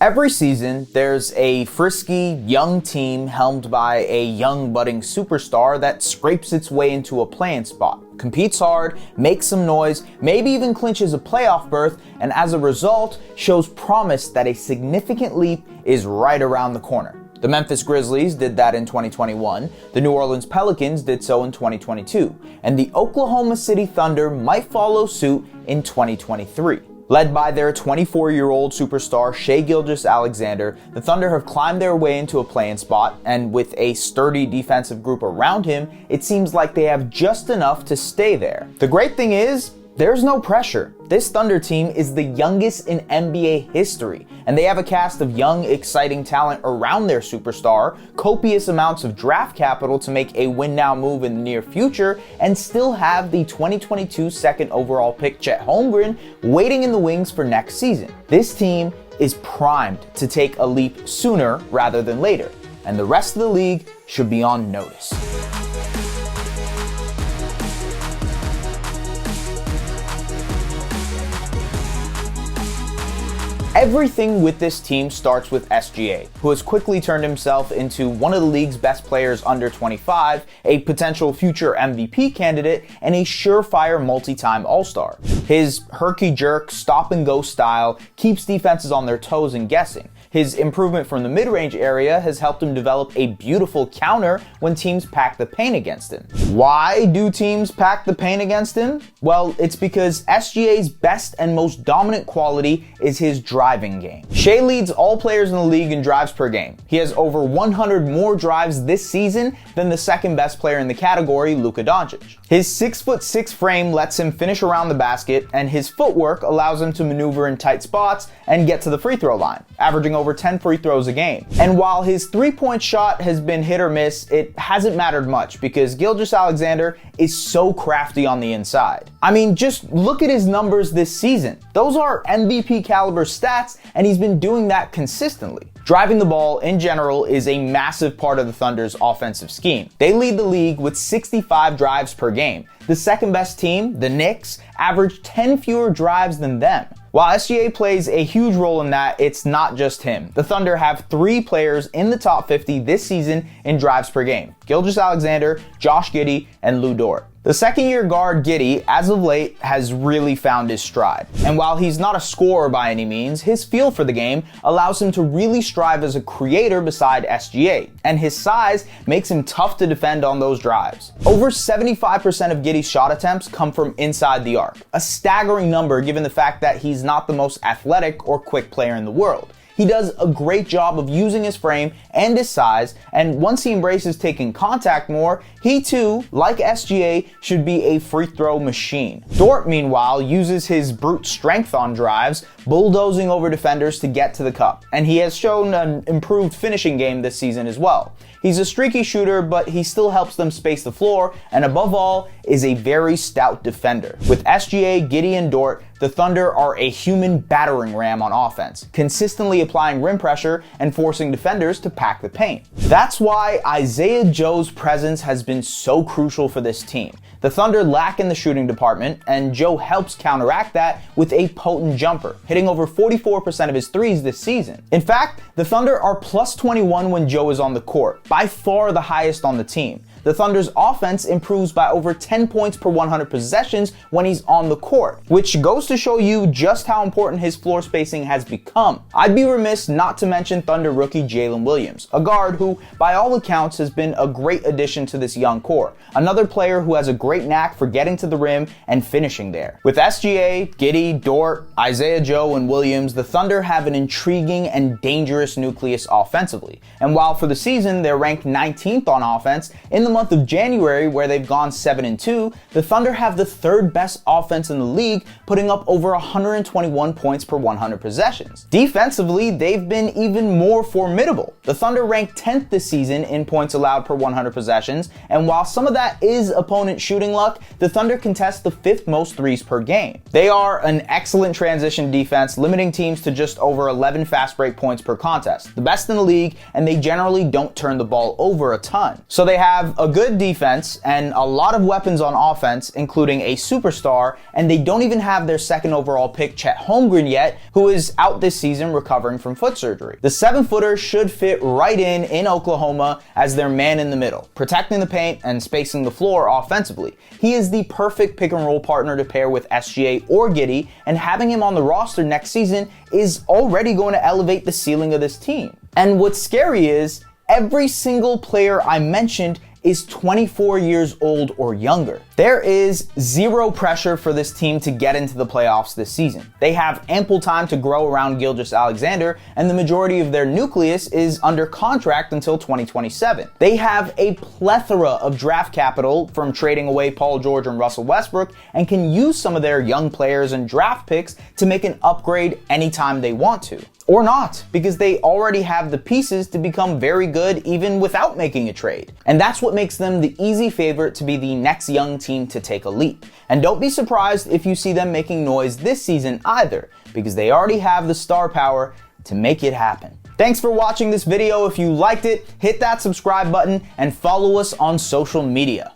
Every season, there's a frisky, young team helmed by a young budding superstar that scrapes its way into a play-in spot, competes hard, makes some noise, maybe even clinches a playoff berth, and as a result, shows promise that a significant leap is right around the corner. The Memphis Grizzlies did that in 2021, the New Orleans Pelicans did so in 2022, and the Oklahoma City Thunder might follow suit in 2023. Led by their 24-year-old superstar Shai Gilgeous-Alexander, the Thunder have climbed their way into a play-in spot, and with a sturdy defensive group around him, it seems like they have just enough to stay there. The great thing is, there's no pressure. This Thunder team is the youngest in NBA history, and they have a cast of young, exciting talent around their superstar, copious amounts of draft capital to make a win-now move in the near future, and still have the 2022 second overall pick Chet Holmgren waiting in the wings for next season. This team is primed to take a leap sooner rather than later, and the rest of the league should be on notice. Everything with this team starts with SGA, who has quickly turned himself into one of the league's best players under 25, a potential future MVP candidate, and a surefire multi-time All-Star. His herky-jerk, stop-and-go style keeps defenses on their toes and guessing. His improvement from the mid-range area has helped him develop a beautiful counter when teams pack the paint against him. Why do teams pack the paint against him? Well, it's because SGA's best and most dominant quality is his driving game. Shai leads all players in the league in drives per game. He has over 100 more drives this season than the second best player in the category, Luka Doncic. His 6'6" frame lets him finish around the basket, and his footwork allows him to maneuver in tight spots and get to the free throw line, averaging over 10 free throws a game. And while his three-point shot has been hit or miss, it hasn't mattered much because Gilgeous-Alexander is so crafty on the inside. I mean, just look at his numbers this season. Those are MVP caliber stats, and he's been doing that consistently. Driving the ball in general is a massive part of the Thunder's offensive scheme. They lead the league with 65 drives per game. The second best team, the Knicks, average 10 fewer drives than them. While SGA plays a huge role in that, it's not just him. The Thunder have 3 players in the top 50 this season in drives per game: Gilgeous-Alexander, Josh Giddey, and Dort. The second-year guard Giddey, as of late, has really found his stride. And while he's not a scorer by any means, his feel for the game allows him to really strive as a creator beside SGA, and his size makes him tough to defend on those drives. Over 75% of Giddey's shot attempts come from inside the arc, a staggering number given the fact that he's not the most athletic or quick player in the world. He does a great job of using his frame and his size, and once he embraces taking contact more, he too, like SGA, should be a free throw machine. Dort, meanwhile, uses his brute strength on drives, bulldozing over defenders to get to the cup, and he has shown an improved finishing game this season as well. He's a streaky shooter, but he still helps them space the floor, and above all, is a very stout defender. With SGA, Giddey, and Dort, the Thunder are a human battering ram on offense, consistently applying rim pressure and forcing defenders to pack the paint. That's why Isaiah Joe's presence has been so crucial for this team. The Thunder lack in the shooting department, and Joe helps counteract that with a potent jumper, hitting over 44% of his threes this season. In fact, the Thunder are plus 21 when Joe is on the court, by far the highest on the team. The Thunder's offense improves by over 10 points per 100 possessions when he's on the court, which goes to show you just how important his floor spacing has become. I'd be remiss not to mention Thunder rookie Jalen Williams, a guard who, by all accounts, has been a great addition to this young core. Another player who has a great knack for getting to the rim and finishing there. With SGA, Giddey, Dort, Isaiah Joe, and Williams, the Thunder have an intriguing and dangerous nucleus offensively. And while for the season they're ranked 19th on offense, in the month of January, where they've gone 7-2, the Thunder have the 3rd best offense in the league, putting up over 121 points per 100 possessions. Defensively, they've been even more formidable. The Thunder ranked 10th this season in points allowed per 100 possessions, and while some of that is opponent shooting luck, the Thunder contest the 5th most threes per game. They are an excellent transition defense, limiting teams to just over 11 fast break points per contest, the best in the league, and they generally don't turn the ball over a ton. So they have a good defense and a lot of weapons on offense, including a superstar, and they don't even have their second overall pick, Chet Holmgren, yet, who is out this season recovering from foot surgery. The 7-footer should fit right in Oklahoma as their man in the middle, protecting the paint and spacing the floor offensively. He is the perfect pick and roll partner to pair with SGA or Giddey, and having him on the roster next season is already going to elevate the ceiling of this team. And what's scary is every single player I mentioned is 24 years old or younger. There is zero pressure for this team to get into the playoffs this season. They have ample time to grow around Gilgeous-Alexander, and the majority of their nucleus is under contract until 2027. They have a plethora of draft capital from trading away Paul George and Russell Westbrook, and can use some of their young players and draft picks to make an upgrade anytime they want to. Or not, because they already have the pieces to become very good even without making a trade. And that's what makes them the easy favorite to be the next young team to take a leap. And don't be surprised if you see them making noise this season either, because they already have the star power to make it happen. Thanks for watching this video. If you liked it, hit that subscribe button and follow us on social media.